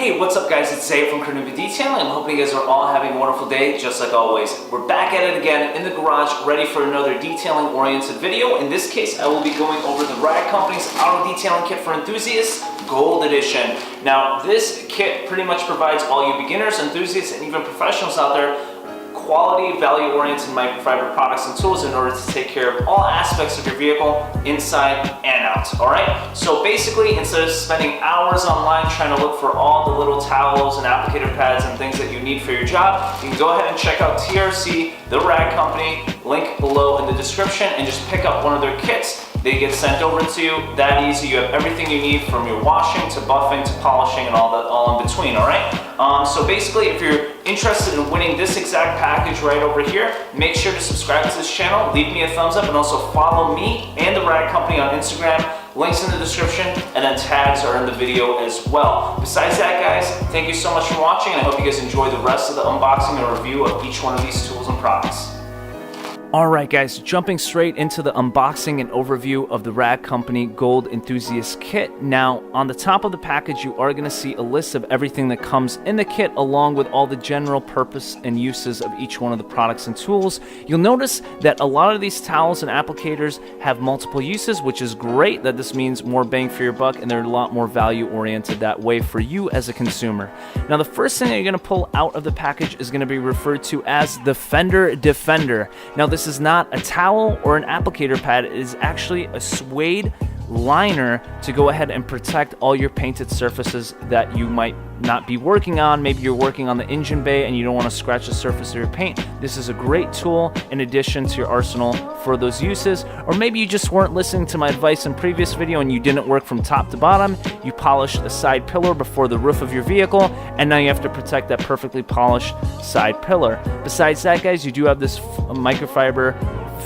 Hey, what's up guys? It's Zay from CarNewba Detailing. I'm hoping you guys are all having a wonderful day, just like always. We're back at it again in the garage, ready for another detailing-oriented video. In this case, I will be going over the Rag Company's Auto Detailing Kit for Enthusiasts, Gold Edition. Now, this kit pretty much provides all you beginners, enthusiasts, and even professionals out there quality, value-oriented microfiber products and tools in order to take care of all aspects of your vehicle, inside and out, all right? So basically, instead of spending hours online trying to look for all the little towels and applicator pads and things that you need for your job, you can go ahead and check out TRC, the Rag Company, link below in the description, and just pick up one of their kits. They get sent over to you that easy. You have everything you need from your washing to buffing to polishing and all in between, all right? So basically, if you're interested in winning this exact package right over here, make sure to subscribe to this channel, leave me a thumbs up, and also follow me and the Rag Company on Instagram. Links in the description, and then tags are in the video as well. Besides that, guys, thank you so much for watching, and I hope you guys enjoy the rest of the unboxing and review of each one of these tools and products. Alright guys, jumping straight into the unboxing and overview of the Rag Company Gold Enthusiast Kit. Now, on the top of the package, you are going to see a list of everything that comes in the kit, along with all the general purpose and uses of each one of the products and tools. You'll notice that a lot of these towels and applicators have multiple uses, which is great. That this means more bang for your buck, and they're a lot more value oriented that way for you as a consumer. Now, the first thing that you're going to pull out of the package is going to be referred to as the Fender Defender. Now, this is not a towel or an applicator pad. It is actually a suede liner to go ahead and protect all your painted surfaces that you might not be working on. Maybe you're working on the engine bay and you don't want to scratch the surface of your paint. This is a great tool in addition to your arsenal for those uses. Or maybe you just weren't listening to my advice in previous video and you didn't work from top to bottom. You polished a side pillar before the roof of your vehicle, and now you have to protect that perfectly polished side pillar. Besides that, guys, you do have this microfiber,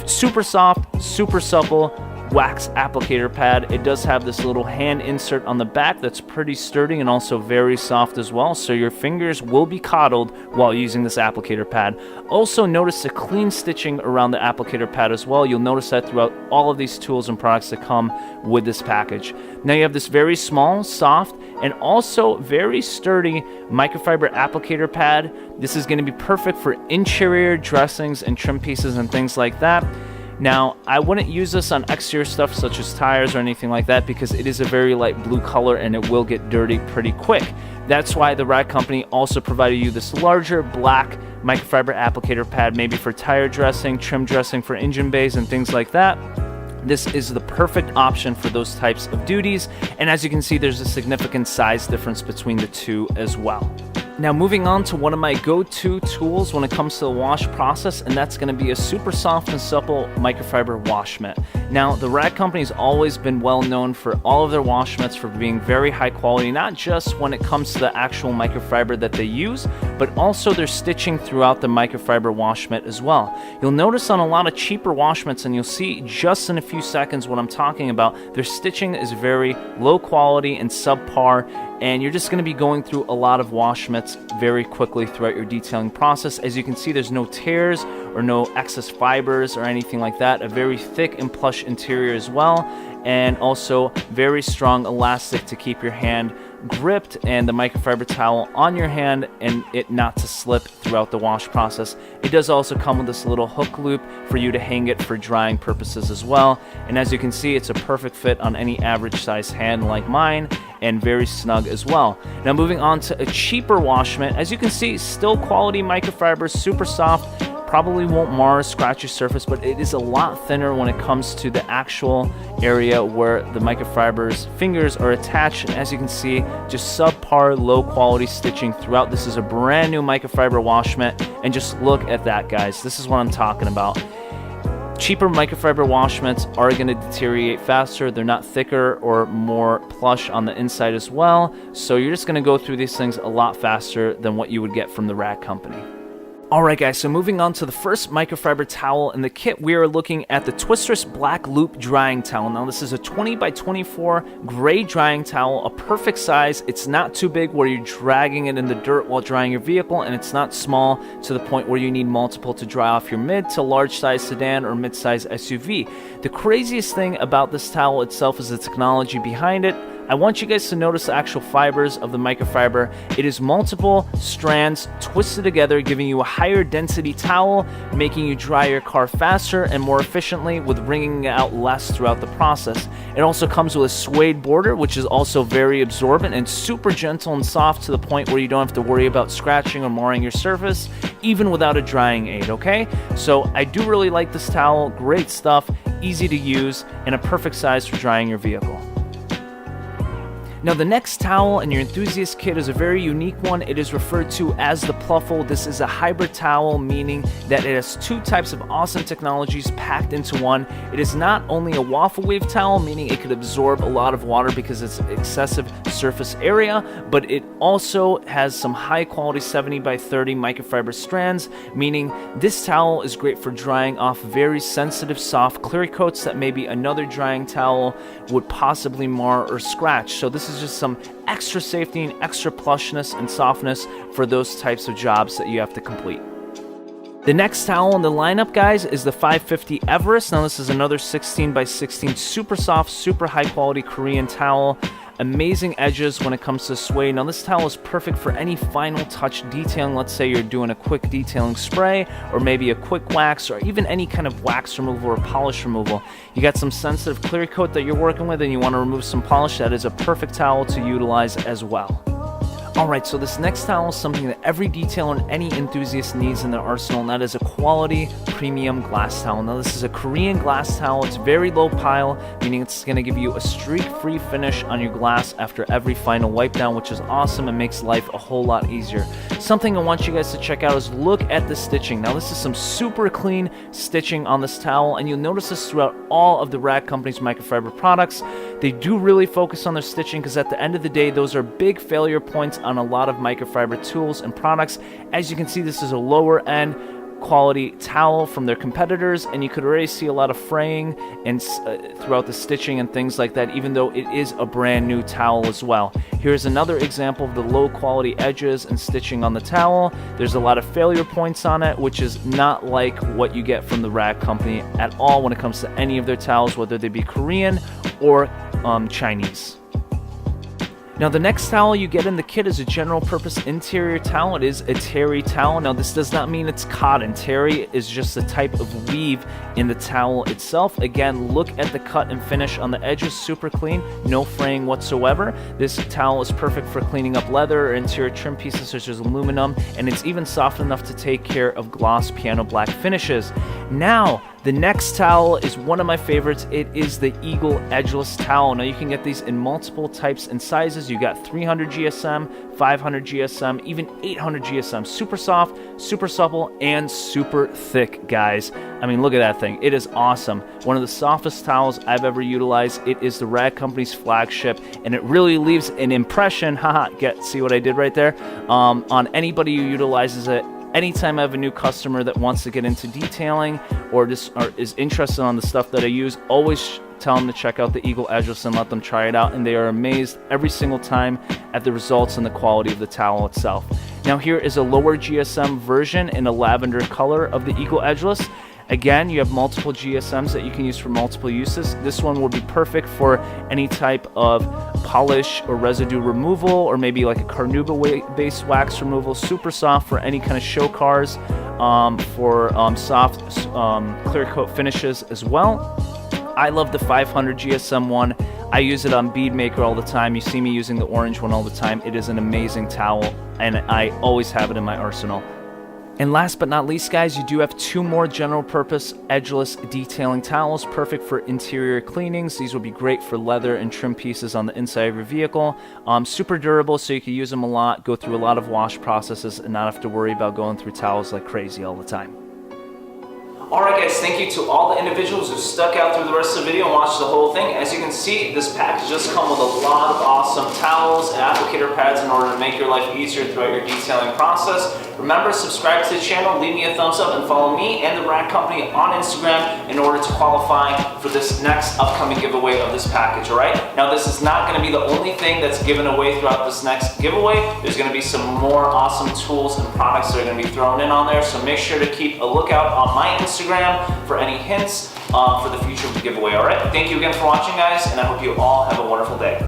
super soft, super supple wax applicator pad. It does have this little hand insert on the back that's pretty sturdy and also very soft as well, so your fingers will be coddled while using this applicator pad. Also notice the clean stitching around the applicator pad as well. You'll notice that throughout all of these tools and products that come with this package. Now you have this very small, soft, and also very sturdy microfiber applicator pad. This is going to be perfect for interior dressings and trim pieces and things like that. Now, I wouldn't use this on exterior stuff such as tires or anything like that because it is a very light blue color and it will get dirty pretty quick. That's why the Rag Company also provided you this larger black microfiber applicator pad, maybe for tire dressing, trim dressing for engine bays and things like that. This is the perfect option for those types of duties, and as you can see, there's a significant size difference between the two as well. Now, moving on to one of my go-to tools when it comes to the wash process, and that's going to be a super soft and supple microfiber wash mitt. Now, the Rag Company has always been well known for all of their wash mitts for being very high quality, not just when it comes to the actual microfiber that they use, but also their stitching throughout the microfiber wash mitt as well. You'll notice on a lot of cheaper wash mitts, and you'll see just in a few seconds what I'm talking about, their stitching is very low quality and subpar, and you're just going to be going through a lot of wash mitts very quickly throughout your detailing process. As you can see, there's no tears or no excess fibers or anything like that. A very thick and plush interior as well, and also very strong elastic to keep your hand gripped and the microfiber towel on your hand and it not to slip throughout the wash process. It does also come with this little hook loop for you to hang it for drying purposes as well. And as you can see, it's a perfect fit on any average size hand like mine, and very snug as well. Now, moving on to a cheaper wash mitt, as you can see, still quality microfiber, super soft, probably won't mar or scratch your surface, but it is a lot thinner when it comes to the actual area where the microfiber's fingers are attached. And as you can see, just subpar, low quality stitching throughout. This is a brand new microfiber wash mitt, and just look at that, guys. This is what I'm talking about. Cheaper microfiber wash mitts are going to deteriorate faster. They're not thicker or more plush on the inside as well, so you're just going to go through these things a lot faster than what you would get from the Rag Company. Alright guys, so moving on to the first microfiber towel in the kit, we are looking at the Twisterous Black Loop Drying Towel. Now this is a 20 by 24 gray drying towel, a perfect size. It's not too big where you're dragging it in the dirt while drying your vehicle, and it's not small to the point where you need multiple to dry off your mid to large size sedan or mid-size SUV. The craziest thing about this towel itself is the technology behind it. I want you guys to notice the actual fibers of the microfiber. It is multiple strands twisted together, giving you a higher density towel, making you dry your car faster and more efficiently with wringing it out less throughout the process. It also comes with a suede border, which is also very absorbent and super gentle and soft to the point where you don't have to worry about scratching or marring your surface, even without a drying aid, okay? So I do really like this towel, great stuff, easy to use, and a perfect size for drying your vehicle. Now the next towel in your enthusiast kit is a very unique one. It is referred to as the Pluffle. This is a hybrid towel, meaning that it has two types of awesome technologies packed into one. It is not only a waffle wave towel, meaning it could absorb a lot of water because it's excessive surface area, but it also has some high quality 70 by 30 microfiber strands, meaning this towel is great for drying off very sensitive soft clear coats that maybe another drying towel would possibly mar or scratch. So this is just some extra safety and extra plushness and softness for those types of jobs that you have to complete. The next towel in the lineup, guys, is the 550 Everest. Now this is another 16 by 16 super soft, super high quality Korean towel. Amazing edges when it comes to suede. Now this towel is perfect for any final touch detailing. Let's say you're doing a quick detailing spray or maybe a quick wax or even any kind of wax removal or polish removal. You got some sensitive clear coat that you're working with and you want to remove some polish, that is a perfect towel to utilize as well. Alright, so this next towel is something that every detailer and any enthusiast needs in their arsenal, and that is a quality premium glass towel. Now this is a Korean glass towel. It's very low pile, meaning it's going to give you a streak-free finish on your glass after every final wipe down, which is awesome and makes life a whole lot easier. Something I want you guys to check out is look at the stitching. Now this is some super clean stitching on this towel, and you'll notice this throughout all of the Rag Company's microfiber products. They do really focus on their stitching because at the end of the day, those are big failure points on a lot of microfiber tools and products. As you can see, this is a lower end quality towel from their competitors, and you could already see a lot of fraying and throughout the stitching and things like that, even though it is a brand new towel as well. Here's another example of the low quality edges and stitching on the towel. There's a lot of failure points on it, which is not like what you get from the Rag Company at all when it comes to any of their towels, whether they be Korean or Chinese. Now the next towel you get in the kit is a general purpose interior towel. It is a terry towel. Now this does not mean it's cotton. Terry is just a type of weave in the towel itself. Again, look at the cut and finish on the edges, super clean, no fraying whatsoever. This towel is perfect for cleaning up leather or interior trim pieces such as aluminum, and it's even soft enough to take care of gloss piano black finishes. Now, the next towel is one of my favorites. It is the Eagle Edgeless towel. Now you can get these in multiple types and sizes. You got 300 GSM, 500 GSM, even 800 GSM. Super soft, super supple, and super thick, guys. I mean, look at that thing. It is awesome. One of the softest towels I've ever utilized. It is the Rag Company's flagship, and it really leaves an impression, see what I did right there, on anybody who utilizes it. Anytime I have a new customer that wants to get into detailing or is interested on the stuff that I use, always tell them to check out the Eagle Edgeless and let them try it out, and they are amazed every single time at the results and the quality of the towel itself. Now here is a lower GSM version in a lavender color of the Eagle Edgeless. Again, you have multiple GSMs that you can use for multiple uses. This one will be perfect for any type of polish or residue removal, or maybe like a CarNewba based wax removal. Super soft for any kind of show cars, for soft clear coat finishes as well. I love the 500 GSM one. I use it on bead maker all the time. You see me using the orange one all the time. It is an amazing towel, and I always have it in my arsenal. And last but not least, guys, you do have two more general purpose edgeless detailing towels, perfect for interior cleanings. These will be great for leather and trim pieces on the inside of your vehicle. Super durable, so you can use them a lot, go through a lot of wash processes, and not have to worry about going through towels like crazy all the time. Alright guys, thank you to all the individuals who stuck out through the rest of the video and watched the whole thing. As you can see, this package does come with a lot of awesome towels and applicator pads in order to make your life easier throughout your detailing process. Remember, subscribe to the channel, leave me a thumbs up, and follow me and the Rag Company on Instagram in order to qualify for this next upcoming giveaway of this package, alright? Now this is not going to be the only thing that's given away throughout this next giveaway. There's going to be some more awesome tools and products that are going to be thrown in on there, so make sure to keep a lookout on my Instagram for any hints for the future giveaway, alright? Thank you again for watching, guys, and I hope you all have a wonderful day.